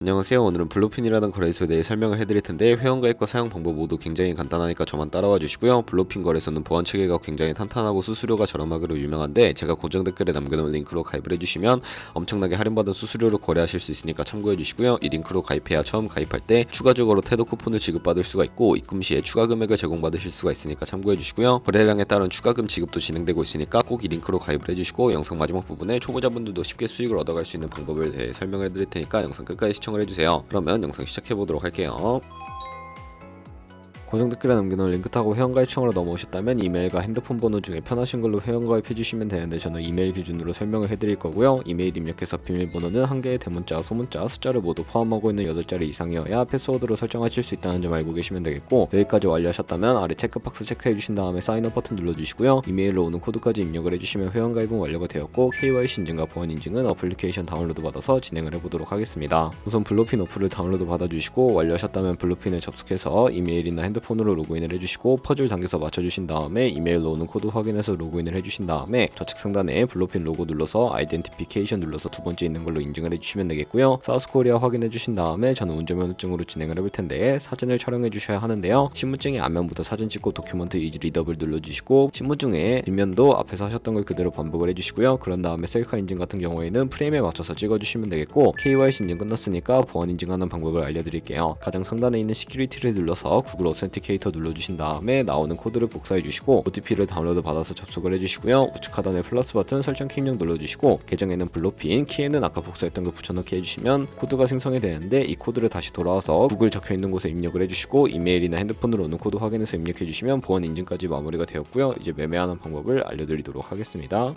안녕하세요. 오늘은 블루핀이라는 거래소에 대해 설명을 해드릴 텐데 회원가입과 사용 방법 모두 굉장히 간단하니까 저만 따라와 주시고요. 블루핀 거래소는 보안 체계가 굉장히 탄탄하고 수수료가 저렴하기로 유명한데 제가 고정 댓글에 남겨놓은 링크로 가입을 해주시면 엄청나게 할인받은 수수료로 거래하실 수 있으니까 참고해 주시고요. 이 링크로 가입해야 처음 가입할 때 추가적으로 태도 쿠폰을 지급받을 수가 있고 입금 시에 추가 금액을 제공받으실 수가 있으니까 참고해 주시고요. 거래량에 따른 추가금 지급도 진행되고 있으니까 꼭 이 링크로 가입을 해주시고 영상 마지막 부분에 초보자분들도 쉽게 수익을 얻어갈 수 있는 방법에 대해 설명을 해드릴 테니까 영상 끝까지 시청을 해주세요. 그러면 영상 시작해보도록 할게요. 고정 댓글에 남겨놓은 링크 타고 회원가입창으로 넘어오셨다면 이메일과 핸드폰 번호 중에 편하신 걸로 회원가입해주시면 되는데 저는 이메일 기준으로 설명을 해드릴 거고요. 이메일 입력해서 비밀번호는 한 개의 대문자, 소문자, 숫자를 모두 포함하고 있는 8자리 이상이어야 패스워드로 설정하실 수 있다는 점 알고 계시면 되겠고, 여기까지 완료하셨다면 아래 체크박스 체크해주신 다음에 사인업 버튼 눌러주시고요. 이메일로 오는 코드까지 입력을 해주시면 회원가입은 완료가 되었고 KYC 인증과 보안 인증은 어플리케이션 다운로드 받아서 진행을 해보도록 하겠습니다. 우선 블루핀 어플을 다운로드 받아주시고 완료하셨다면 블루핀에 접속해서 이메일이나 핸드폰으로 로그인을 해주시고 퍼즐 당겨서 맞춰주신 다음에 이메일로 오는 코드 확인해서 로그인을 해주신 다음에 좌측 상단에 블루핀 로고 눌러서 아이덴티피케이션 눌러서 두 번째 있는 걸로 인증을 해주시면 되겠고요. 사우스코리아 확인해주신 다음에 저는 운전면허증으로 진행을 해볼 텐데 사진을 촬영해 주셔야 하는데요. 신분증의 앞면부터 사진 찍고 도큐먼트 이즈 리더블 눌러주시고 신분증의 뒷면도 앞에서 하셨던 걸 그대로 반복을 해주시고요. 그런 다음에 셀카 인증 같은 경우에는 프레임에 맞춰서 찍어주시면 되겠고, KYC 인증 끝났으니까 보안 인증하는 방법을 알려드릴게요. 가장 상단에 있는 시큐리티를 눌러서 구글 오센티케이터 눌러주신 다음에 나오는 코드를 복사해 주시고 OTP를 다운로드 받아서 접속을 해주시고요. 우측 하단에 플러스 버튼 설정 키 입력 눌러주시고 계정에는 블루핀, 키에는 아까 복사했던 거 붙여넣기 해주시면 코드가 생성이 되는데 이 코드를 다시 돌아와서 구글 적혀있는 곳에 입력을 해주시고 이메일이나 핸드폰으로 오는 코드 확인해서 입력해주시면 보안 인증까지 마무리가 되었고요. 이제 매매하는 방법을 알려드리도록 하겠습니다.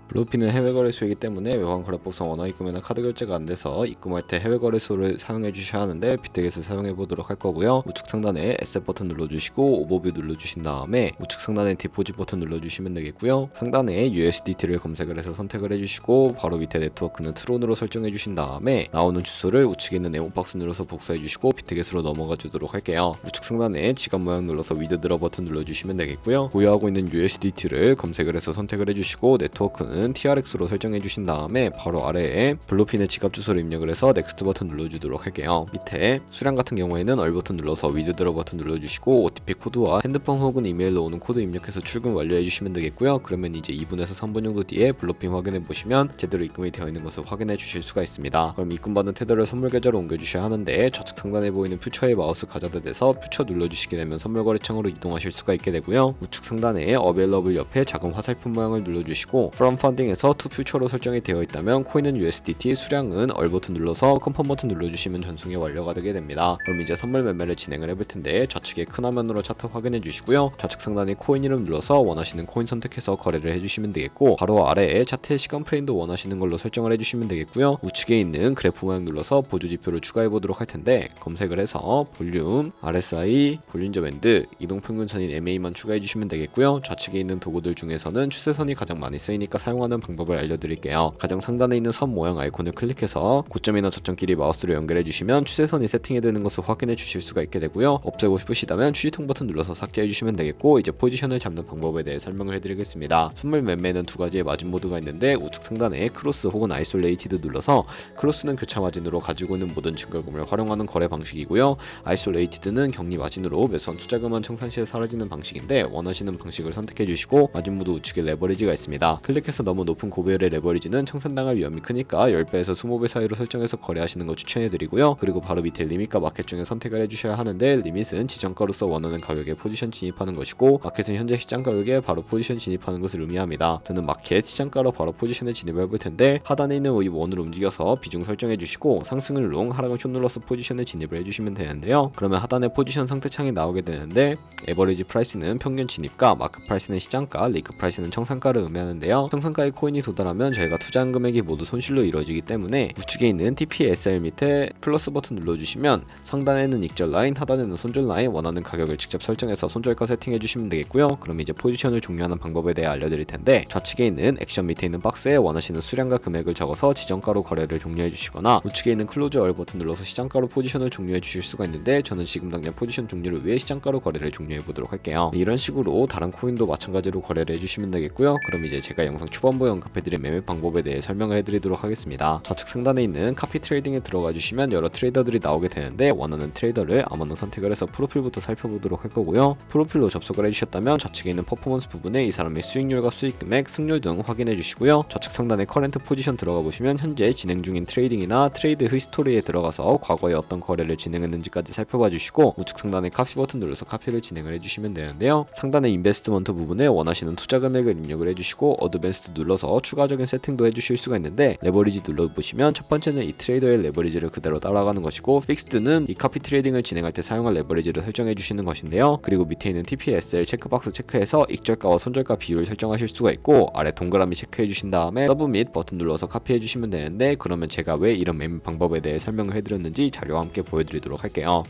블루핀은 해외 거래소이기 때문에 외환 거래법상 원화 입금에는 카드 결제가 안 돼서 입금할 때 해외 거래소를 사용해 주셔야 하는데 비텍에서 사용해 보도록 할 거고요. 우측 상단에 에셋 버튼 눌러주시고 오버뷰 눌러주신 다음에 우측 상단에 디포짓 버튼 눌러주시면 되겠고요. 상단에 USDT를 검색을 해서 선택을 해주시고 바로 밑에 네트워크는 트론으로 설정해 주신 다음에 나오는 주소를 우측에 있는 네모 박스 눌러서 복사해 주시고 비텍에서로 넘어가 주도록 할게요. 우측 상단에 지갑 모양 눌러서 위드드러 버튼 눌러주시면 되겠고요. 보유하고 있는 USDT를 검색을 해서 선택을 해주시고 네트워크는 TRX로 설정해 주신 다음에 바로 아래에 블루핀의 지갑 주소를 입력을 해서 넥스트 버튼 눌러주도록 할게요. 밑에 수량 같은 경우에는 얼 버튼 눌러서 위드드러 버튼 눌러주시고 OTP 코드와 핸드폰 혹은 이메일로 오는 코드 입력해서 출금 완료해 주시면 되겠고요. 그러면 이제 2분에서 3분 정도 뒤에 블루핀 확인해 보시면 제대로 입금이 되어 있는 것을 확인해 주실 수가 있습니다. 그럼 입금받은 테더를 선물 계좌로 옮겨 주셔야 하는데 좌측 상단에 보이는 퓨처에 마우스 가져다 대서 퓨처 눌러주시게 되면 선물 거래창으로 이동하실 수가 있게 되고요. 우측 상단에 어베일러블 옆에 작은 화살표 모양을 눌러주시고 From 펀딩에서 투 퓨처로 설정이 되어 있다면 코인은 USDT, 수량은 얼 버튼 눌러서 컨펌 버튼 눌러주시면 전송이 완료가 되게 됩니다. 그럼 이제 선물 매매를 진행을 해볼 텐데 좌측에 큰 화면으로 차트 확인해 주시고요. 좌측 상단에 코인 이름 눌러서 원하시는 코인 선택해서 거래를 해주시면 되겠고, 바로 아래에 차트의 시간 프레임도 원하시는 걸로 설정을 해주시면 되겠고요. 우측에 있는 그래프 모양 눌러서 보조 지표를 추가해 보도록 할 텐데 검색을 해서 볼륨, RSI, 볼린저 밴드, 이동평균선인 MA만 추가해 주시면 되겠고요. 좌측에 있는 도구들 중에서는 추세선이 가장 많이 쓰이니까 사용하는 방법을 알려드릴게요. 가장 상단에 있는 선 모양 아이콘을 클릭해서 고점이나 저점끼리 마우스로 연결해 주시면 추세선이 세팅되는 것을 확인해 주실 수가 있게 되고요. 없애고 싶으시다면 추리통 버튼 눌러서 삭제해 주시면 되겠고, 이제 포지션을 잡는 방법에 대해 설명을 해드리겠습니다. 선물 매매는 두 가지의 마진 모드가 있는데 우측 상단에 크로스 혹은 아이솔레이티드 눌러서 크로스는 교차 마진으로 가지고 있는 모든 증가금을 활용하는 거래 방식이고요. 아이솔레이티드는 격리 마진으로 매수한 투자금은 청산 시에 사라지는 방식인데 원하시는 방식을 선택해 주시고 마진 모드 우측에 레버리지가 있습니다. 클릭해서 너무 높은 고배율의 레버리지는 청산당할 위험이 크니까 10배에서 20배 사이로 설정해서 거래하시는 거 추천해드리고요. 그리고 바로 밑에 리밋과 마켓 중에 선택을 해주셔야 하는데 리밋은 지정가로서 원하는 가격에 포지션 진입하는 것이고 마켓은 현재 시장 가격에 바로 포지션 진입하는 것을 의미합니다. 저는 마켓 시장가로 바로 포지션에 진입을 해볼 텐데 하단에 있는 이 원을 움직여서 비중 설정해 주시고 상승을 롱, 하락을 숏 눌러서 포지션에 진입을 해주시면 되는데요. 그러면 하단에 포지션 상태창이 나오게 되는데 에버리지 프라이스는 평균 진입가, 마크 프라이스는 시장가, 리크 프라이스는 청산가를 의미하는데요. 청산가의 코인이 도달하면 저희가 투자한 금액이 모두 손실로 이루어지기 때문에 우측에 있는 TPSL 밑에 플러스 버튼 눌러주시면 상단에는 익절 라인, 하단에는 손절 라인, 원하는 가격을 직접 설정해서 손절가 세팅해 주시면 되겠고요. 그럼 이제 포지션을 종료하는 방법에 대해 알려드릴 텐데 좌측에 있는 액션 밑에 있는 박스에 원하시는 수량과 금액을 적어서 지정가로 거래를 종료해 주시거나 우측에 있는 클로즈 얼 버튼 눌러서 시장가로 포지션을 종료해 주실 수가 있는데 저는 지금 당장 포지션 종료를 위해 시장가로 거래를 종료해 보도록 할게요. 이런 식으로 다른 코인도 마찬가지로 거래를 해주시면 되겠고요. 그럼 이제 제가 영상 초반 초반부에 언급해드린 매매 방법에 대해 설명을 해드리도록 하겠습니다. 좌측 상단에 있는 카피 트레이딩에 들어가 주시면 여러 트레이더들이 나오게 되는데 원하는 트레이더를 아무나 선택을 해서 프로필부터 살펴보도록 할 거고요. 프로필로 접속을 해주셨다면 좌측에 있는 퍼포먼스 부분에 이 사람의 수익률과 수익 금액, 승률 등 확인해 주시고요. 좌측 상단에 커렌트 포지션 들어가 보시면 현재 진행 중인 트레이딩이나 트레이드 히스토리에 들어가서 과거에 어떤 거래를 진행했는지까지 살펴봐 주시고 우측 상단에 카피 버튼 눌러서 카피를 진행을 해주시면 되는데요. 상단의 인베스트먼트 부분에 원하시는 투자 금액을 입력을 해주시고 어드밴스드 눌러서 추가적인 세팅도 해주실 수가 있는데 레버리지 눌러보시면 첫 번째는 이 트레이더의 레버리지를 그대로 따라가는 것이고 픽스드는 이 카피 트레이딩을 진행할 때 사용할 레버리지를 설정해 주시는 것인데요. 그리고 밑에 있는 TPSL 체크박스 체크해서 익절가와 손절가 비율을 설정하실 수가 있고 아래 동그라미 체크해 주신 다음에 서브 및 버튼 눌러서 카피해 주시면 되는데 그러면 제가 왜 이런 매매 방법에 대해 설명을 해드렸는지 자료와 함께 보여드리도록 할게요.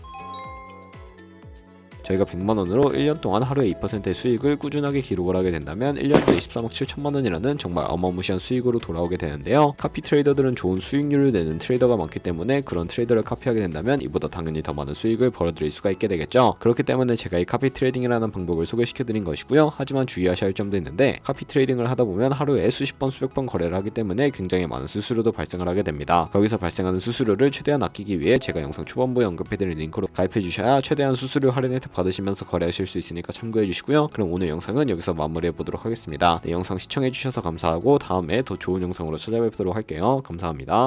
저희가 100만원으로 1년 동안 하루에 2%의 수익을 꾸준하게 기록을 하게 된다면 1년에 23억 7천만원이라는 정말 어마무시한 수익으로 돌아오게 되는데요. 카피 트레이더들은 좋은 수익률을 내는 트레이더가 많기 때문에 그런 트레이더를 카피하게 된다면 이보다 당연히 더 많은 수익을 벌어들일 수가 있게 되겠죠. 그렇기 때문에 제가 이 카피 트레이딩이라는 방법을 소개시켜드린 것이고요. 하지만 주의하셔야 할 점도 있는데 카피 트레이딩을 하다 보면 하루에 수십 번 수백 번 거래를 하기 때문에 굉장히 많은 수수료도 발생을 하게 됩니다. 거기서 발생하는 수수료를 최대한 아끼기 위해 제가 영상 초반부에 언급해드린 링크로 가입해 주셔야 최대한 수수료 할인 혜택 받으시면서 거래하실 수 있으니까 참고해 주시고요. 그럼 오늘 영상은 여기서 마무리해 보도록 하겠습니다. 네, 영상 시청해 주셔서 감사하고 다음에 더 좋은 영상으로 찾아뵙도록 할게요. 감사합니다.